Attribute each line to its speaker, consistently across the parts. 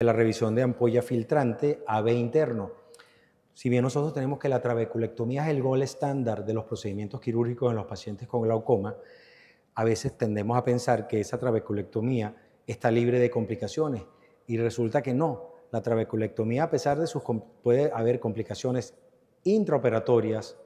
Speaker 1: de la revisión de ampolla filtrante AB interno. Si bien nosotros tenemos que la trabeculectomía es el gol estándar de los procedimientos quirúrgicos en los pacientes con glaucoma, a veces tendemos a pensar que esa trabeculectomía está libre de complicaciones y resulta que no. La trabeculectomía, a pesar de puede haber complicaciones intraoperatorias,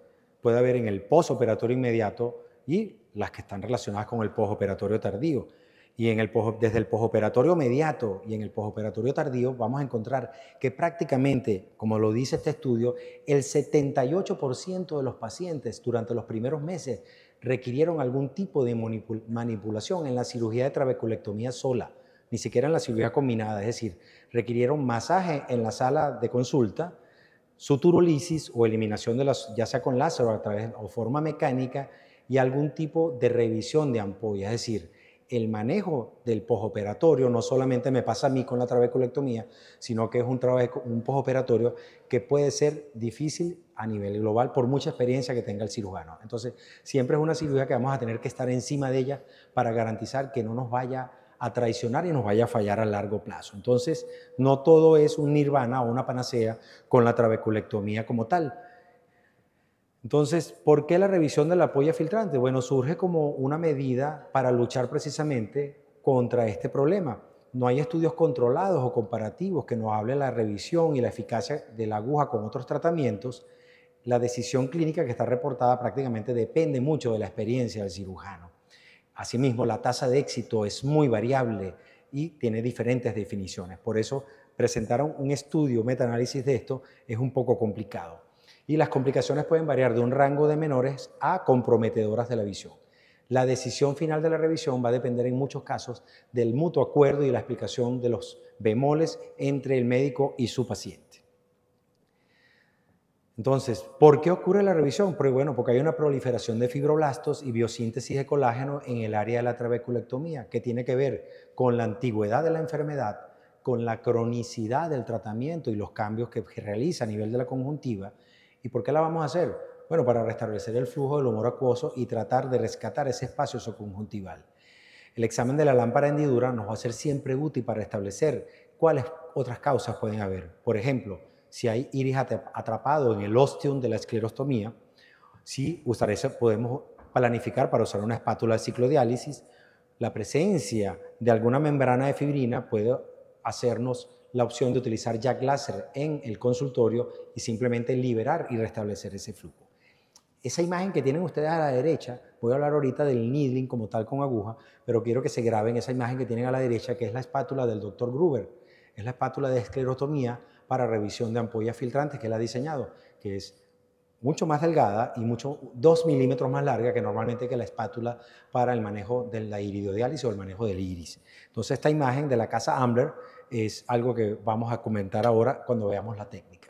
Speaker 1: puede haber en el posoperatorio inmediato y las que están relacionadas con el posoperatorio tardío. Y desde el posoperatorio mediato y en el posoperatorio tardío vamos a encontrar que prácticamente, como lo dice este estudio, el 78% de los pacientes durante los primeros meses requirieron algún tipo de manipulación en la cirugía de trabeculectomía sola, ni siquiera en la cirugía combinada, es decir, requirieron masaje en la sala de consulta, suturolisis o eliminación de ya sea con láser o forma mecánica y algún tipo de revisión de ampolla, es decir, el manejo del posoperatorio no solamente me pasa a mí con la trabeculectomía, sino que es un posoperatorio que puede ser difícil a nivel global por mucha experiencia que tenga el cirujano. Entonces, siempre es una cirugía que vamos a tener que estar encima de ella para garantizar que no nos vaya a traicionar y nos vaya a fallar a largo plazo. Entonces, no todo es un nirvana o una panacea con la trabeculectomía como tal. Entonces, ¿por qué la revisión de la ampolla filtrante? Bueno, surge como una medida para luchar precisamente contra este problema. No hay estudios controlados o comparativos que nos hablen de la revisión y la eficacia de la aguja con otros tratamientos. La decisión clínica que está reportada prácticamente depende mucho de la experiencia del cirujano. Asimismo, la tasa de éxito es muy variable y tiene diferentes definiciones. Por eso, presentar un estudio, metaanálisis de esto es un poco complicado. Y las complicaciones pueden variar de un rango de menores a comprometedoras de la visión. La decisión final de la revisión va a depender en muchos casos del mutuo acuerdo y la explicación de los bemoles entre el médico y su paciente. Entonces, ¿por qué ocurre la revisión? Pues bueno, porque hay una proliferación de fibroblastos y biosíntesis de colágeno en el área de la trabeculectomía, que tiene que ver con la antigüedad de la enfermedad, con la cronicidad del tratamiento y los cambios que realiza a nivel de la conjuntiva. ¿Y por qué la vamos a hacer? Bueno, para restablecer el flujo del humor acuoso y tratar de rescatar ese espacio subconjuntival. El examen de la lámpara hendidura nos va a ser siempre útil para establecer cuáles otras causas pueden haber. Por ejemplo, si hay iris atrapado en el ostium de la esclerostomía, si podemos planificar para usar una espátula de ciclodiálisis. La presencia de alguna membrana de fibrina puede hacernos la opción de utilizar jack láser en el consultorio y simplemente liberar y restablecer ese flujo. Esa imagen que tienen ustedes a la derecha, voy a hablar ahorita del needling como tal con aguja, pero quiero que se graben esa imagen que tienen a la derecha, que es la espátula del Dr. Gruber. Es la espátula de esclerotomía para revisión de ampollas filtrantes que él ha diseñado, que es mucho más delgada y 2 milímetros más larga que normalmente que la espátula para el manejo de la iridodiálisis o el manejo del iris. Entonces, esta imagen de la casa Ambler es algo que vamos a comentar ahora cuando veamos la técnica.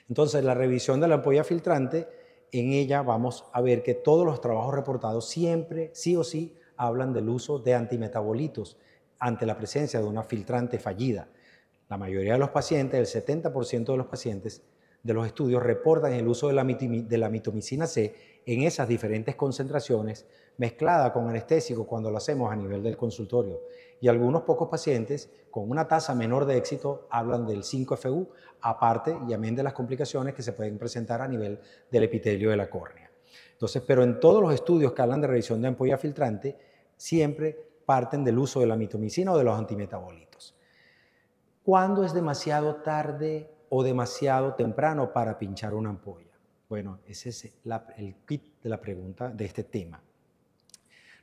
Speaker 1: Entonces, la revisión de la ampolla filtrante, en ella vamos a ver que todos los trabajos reportados siempre, sí o sí, hablan del uso de antimetabolitos ante la presencia de una filtrante fallida. La mayoría de los pacientes, el 70% de los pacientes de los estudios reportan el uso de la mitomicina C en esas diferentes concentraciones mezclada con anestésico cuando lo hacemos a nivel del consultorio. Y algunos pocos pacientes con una tasa menor de éxito hablan del 5-FU, aparte y amén de las complicaciones que se pueden presentar a nivel del epitelio de la córnea. Entonces, pero en todos los estudios que hablan de revisión de ampolla filtrante, siempre parten del uso de la mitomicina o de los antimetabolitos. ¿Cuándo es demasiado tarde o demasiado temprano para pinchar una ampolla? Bueno, ese es el kit de la pregunta de este tema.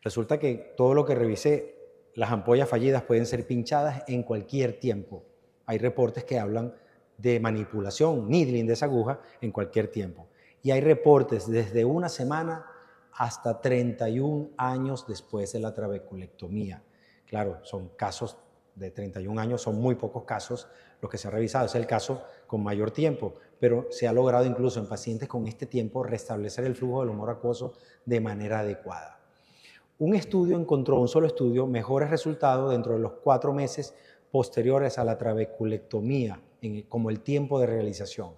Speaker 1: Resulta que todo lo que revisé, las ampollas fallidas pueden ser pinchadas en cualquier tiempo. Hay reportes que hablan de manipulación, needling de esa aguja en cualquier tiempo. Y hay reportes desde una semana hasta 31 años después de la trabeculectomía. Claro, son casos de 31 años, son muy pocos casos los que se han revisado. Es el caso con mayor tiempo, pero se ha logrado incluso en pacientes con este tiempo restablecer el flujo del humor acuoso de manera adecuada. Un solo estudio, mejores resultados dentro de los 4 meses posteriores a la trabeculectomía, como el tiempo de realización.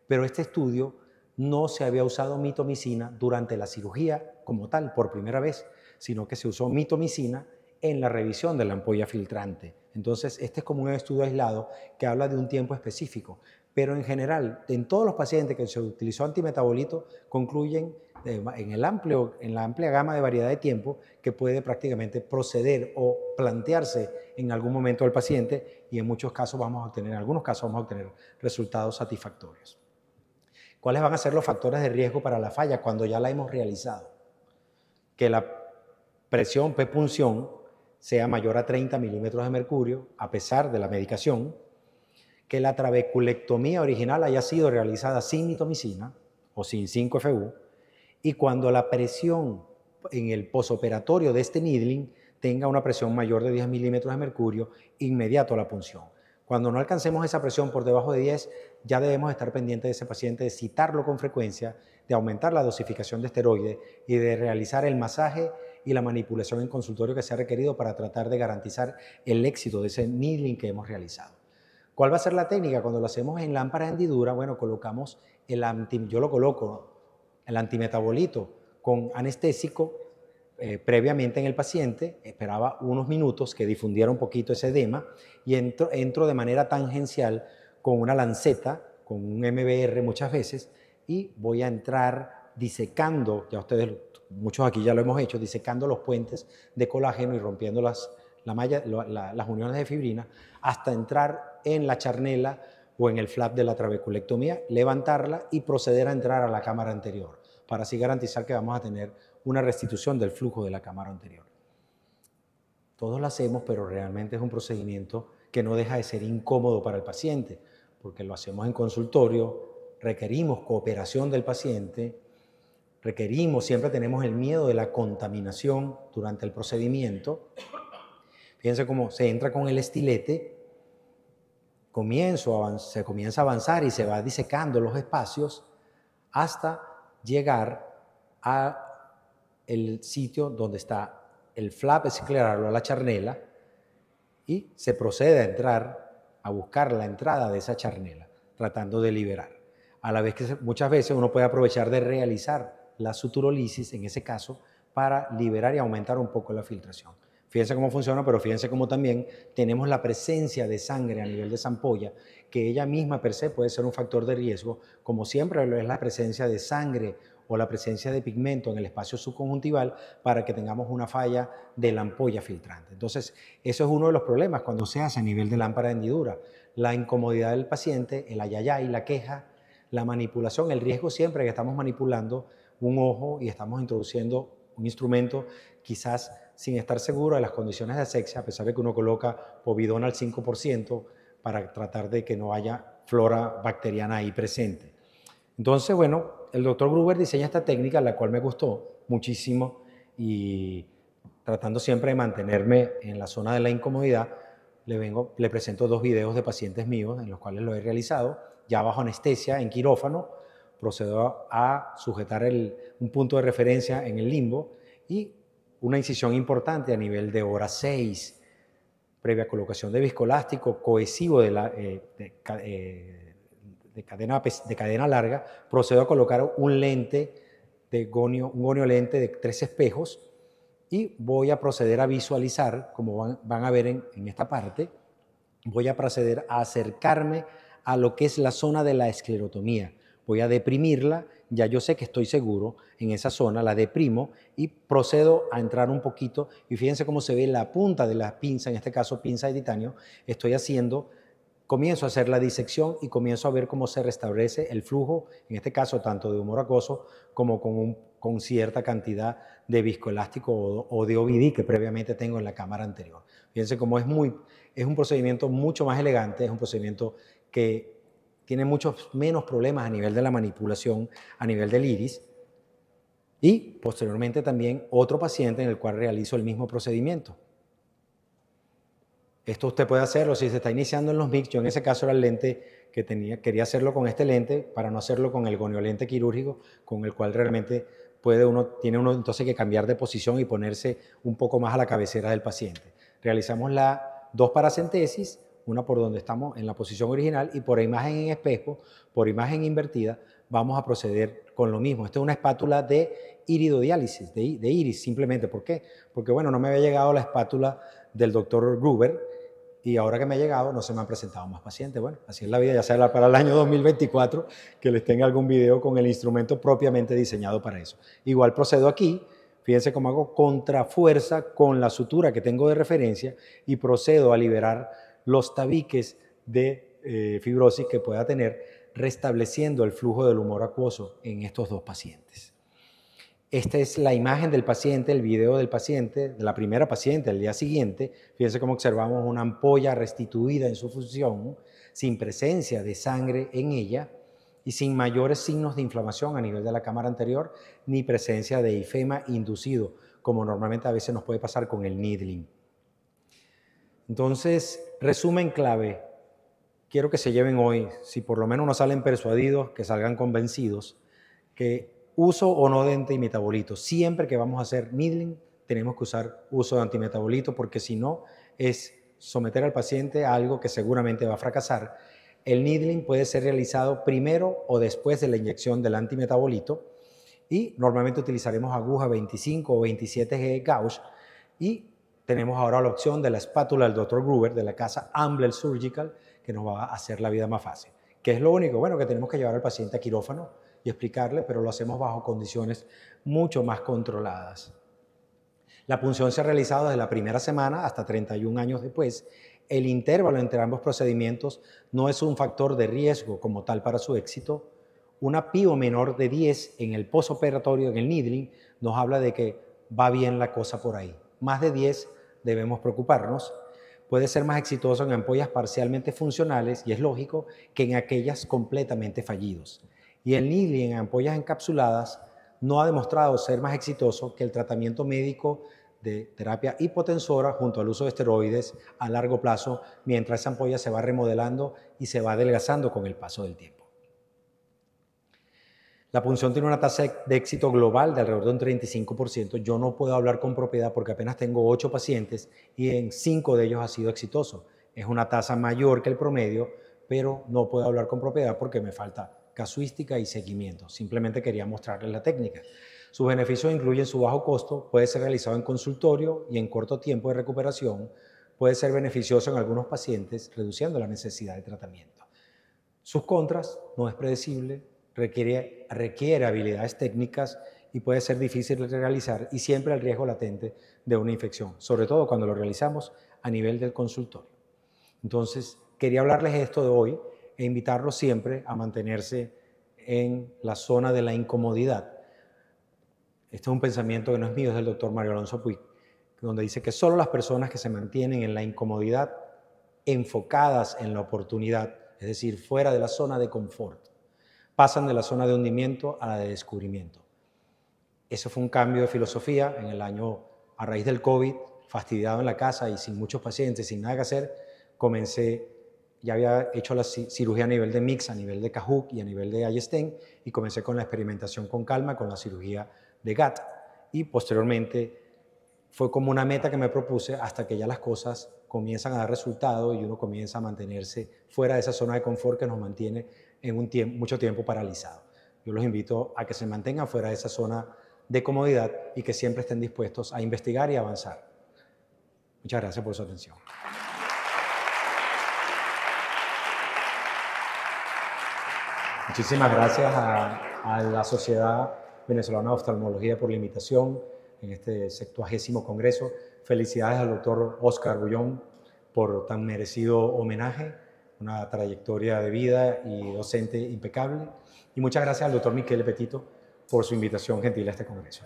Speaker 1: Pero este estudio no se había usado mitomicina durante la cirugía como tal, por primera vez, sino que se usó mitomicina en la revisión de la ampolla filtrante. Entonces, este es como un estudio aislado que habla de un tiempo específico. Pero en general, en todos los pacientes que se utilizó antimetabolito, concluyen en la amplia gama de variedad de tiempo que puede prácticamente proceder o plantearse en algún momento del paciente, y en algunos casos vamos a obtener resultados satisfactorios. ¿Cuáles van a ser los factores de riesgo para la falla cuando ya la hemos realizado? Que la presión P-punción sea mayor a 30 milímetros de mercurio a pesar de la medicación, que la trabeculectomía original haya sido realizada sin mitomicina o sin 5-FU, y cuando la presión en el posoperatorio de este needling tenga una presión mayor de 10 milímetros de mercurio inmediato a la punción. Cuando no alcancemos esa presión por debajo de 10, ya debemos estar pendientes de ese paciente, de citarlo con frecuencia, de aumentar la dosificación de esteroide y de realizar el masaje y la manipulación en consultorio que sea requerido para tratar de garantizar el éxito de ese needling que hemos realizado. ¿Cuál va a ser la técnica? Cuando lo hacemos en lámpara de hendidura, bueno, colocamos yo lo coloco, el antimetabolito con anestésico previamente en el paciente, esperaba unos minutos que difundiera un poquito ese edema y entro de manera tangencial con una lanceta, con un MBR muchas veces, y voy a entrar disecando, ya ustedes, muchos aquí ya lo hemos hecho, disecando los puentes de colágeno y rompiendo las uniones de fibrina hasta entrar en la charnela o en el flap de la trabeculectomía, levantarla y proceder a entrar a la cámara anterior, para así garantizar que vamos a tener una restitución del flujo de la cámara anterior. Todos lo hacemos, pero realmente es un procedimiento que no deja de ser incómodo para el paciente, porque lo hacemos en consultorio, requerimos cooperación del paciente, siempre tenemos el miedo de la contaminación durante el procedimiento. Fíjense cómo se entra con el estilete, se comienza a avanzar y se va disecando los espacios hasta llegar al sitio donde está el flap esclerarlo a la charnela, y se procede a buscar la entrada de esa charnela, tratando de liberar. A la vez que muchas veces uno puede aprovechar de realizar la suturolisis, en ese caso, para liberar y aumentar un poco la filtración. Fíjense cómo funciona, pero fíjense cómo también tenemos la presencia de sangre a nivel de esa ampolla, que ella misma per se puede ser un factor de riesgo, como siempre lo es la presencia de sangre o la presencia de pigmento en el espacio subconjuntival, para que tengamos una falla de la ampolla filtrante. Entonces, eso es uno de los problemas cuando se hace a nivel de lámpara de hendidura. La incomodidad del paciente, el ayayay, la queja, la manipulación, el riesgo siempre que estamos manipulando un ojo y estamos introduciendo un instrumento quizás sin estar seguro de las condiciones de asexia, a pesar de que uno coloca povidona al 5% para tratar de que no haya flora bacteriana ahí presente. Entonces, bueno, el doctor Gruber diseña esta técnica, la cual me gustó muchísimo, y tratando siempre de mantenerme en la zona de la incomodidad, le presento 2 videos de pacientes míos en los cuales lo he realizado, ya bajo anestesia, en quirófano. Procedo a sujetar un punto de referencia en el limbo y una incisión importante a nivel de hora 6, previa colocación de viscoelástico cohesivo de cadena larga. Procedo a colocar un gonio lente de 3 espejos, y voy a proceder a visualizar, como van a ver en esta parte, voy a proceder a acercarme a lo que es la zona de la esclerotomía. Voy a deprimirla, ya yo sé que estoy seguro en esa zona, la deprimo y procedo a entrar un poquito, y fíjense cómo se ve la punta de la pinza, en este caso pinza de titanio. Comienzo a hacer la disección y comienzo a ver cómo se restablece el flujo, en este caso tanto de humor acuoso como con cierta cantidad de viscoelástico o de OVD que previamente tengo en la cámara anterior. Fíjense cómo es un procedimiento mucho más elegante, es un procedimiento que tiene muchos menos problemas a nivel de la manipulación, a nivel del iris, y posteriormente también otro paciente en el cual realizo el mismo procedimiento. Esto usted puede hacerlo si se está iniciando en los MIGS. Yo en ese caso era el lente que quería hacerlo con este lente para no hacerlo con el goniolente quirúrgico, con el cual realmente tiene uno entonces que cambiar de posición y ponerse un poco más a la cabecera del paciente. Realizamos las 2 paracentesis, una por donde estamos en la posición original, y por imagen en espejo, por imagen invertida, vamos a proceder con lo mismo. Esta es una espátula de iridodiálisis, de iris simplemente. ¿Por qué? Porque bueno, no me había llegado la espátula del doctor Gruber, y ahora que me ha llegado no se me han presentado más pacientes. Bueno, así es la vida, ya sea para el año 2024 que les tenga algún video con el instrumento propiamente diseñado para eso. Igual procedo aquí, fíjense cómo hago contrafuerza con la sutura que tengo de referencia y procedo a liberar los tabiques de fibrosis que pueda tener, restableciendo el flujo del humor acuoso en estos dos pacientes. Esta es la imagen del paciente, el video del paciente, de la primera paciente al día siguiente. Fíjense cómo observamos una ampolla restituida en su función, sin presencia de sangre en ella y sin mayores signos de inflamación a nivel de la cámara anterior, ni presencia de ifema inducido, como normalmente a veces nos puede pasar con el needling. Entonces, resumen clave. Quiero que se lleven hoy, si por lo menos no salen persuadidos, que salgan convencidos, que uso o no de antimetabolito. Siempre que vamos a hacer needling, tenemos que usar uso de antimetabolito, porque si no, es someter al paciente a algo que seguramente va a fracasar. El needling puede ser realizado primero o después de la inyección del antimetabolito y normalmente utilizaremos aguja 25 o 27G gauge y tenemos ahora la opción de la espátula del Dr. Gruber de la casa Ambler Surgical, que nos va a hacer la vida más fácil. ¿Qué es lo único? Bueno, que tenemos que llevar al paciente a quirófano y explicarle, pero lo hacemos bajo condiciones mucho más controladas. La punción se ha realizado desde la primera semana hasta 31 años después. El intervalo entre ambos procedimientos no es un factor de riesgo como tal para su éxito. Una PIO menor de 10 en el posoperatorio, en el needling, nos habla de que va bien la cosa por ahí. Más de 10 debemos preocuparnos. Puede ser más exitoso en ampollas parcialmente funcionales, y es lógico, que en aquellas completamente fallidos. Y el needling en ampollas encapsuladas no ha demostrado ser más exitoso que el tratamiento médico de terapia hipotensora junto al uso de esteroides a largo plazo, mientras esa ampolla se va remodelando y se va adelgazando con el paso del tiempo. La punción tiene una tasa de éxito global de alrededor de un 35%. Yo no puedo hablar con propiedad porque apenas tengo 8 pacientes y en 5 de ellos ha sido exitoso. Es una tasa mayor que el promedio, pero no puedo hablar con propiedad porque me falta casuística y seguimiento. Simplemente quería mostrarles la técnica. Sus beneficios incluyen su bajo costo, puede ser realizado en consultorio y en corto tiempo de recuperación, puede ser beneficioso en algunos pacientes, reduciendo la necesidad de tratamiento. Sus contras: no es predecible, requiere habilidades técnicas y puede ser difícil de realizar, y siempre el riesgo latente de una infección, sobre todo cuando lo realizamos a nivel del consultorio. Entonces, quería hablarles esto de hoy e invitarlos siempre a mantenerse en la zona de la incomodidad. Este es un pensamiento que no es mío, es del doctor Mario Alonso Puig, donde dice que solo las personas que se mantienen en la incomodidad, enfocadas en la oportunidad, es decir, fuera de la zona de confort, pasan de la zona de hundimiento a la de descubrimiento. Eso fue un cambio de filosofía en el año, a raíz del COVID, fastidiado en la casa y sin muchos pacientes, sin nada que hacer, comencé, ya había hecho la cirugía a nivel de mix, a nivel de Cajuc y a nivel de Ayestén, y comencé con la experimentación con calma, con la cirugía de GAT, y posteriormente fue como una meta que me propuse hasta que ya las cosas comienzan a dar resultado y uno comienza a mantenerse fuera de esa zona de confort que nos mantiene en mucho tiempo paralizado. Yo los invito a que se mantengan fuera de esa zona de comodidad y que siempre estén dispuestos a investigar y avanzar. Muchas gracias por su atención. Muchísimas gracias a la Sociedad Venezolana de Oftalmología por la invitación en este 70º Congreso. Felicidades al doctor Oscar Bullón por tan merecido homenaje, una trayectoria de vida y docente impecable. Y muchas gracias al doctor Miquel Petito por su invitación gentil a este Congreso.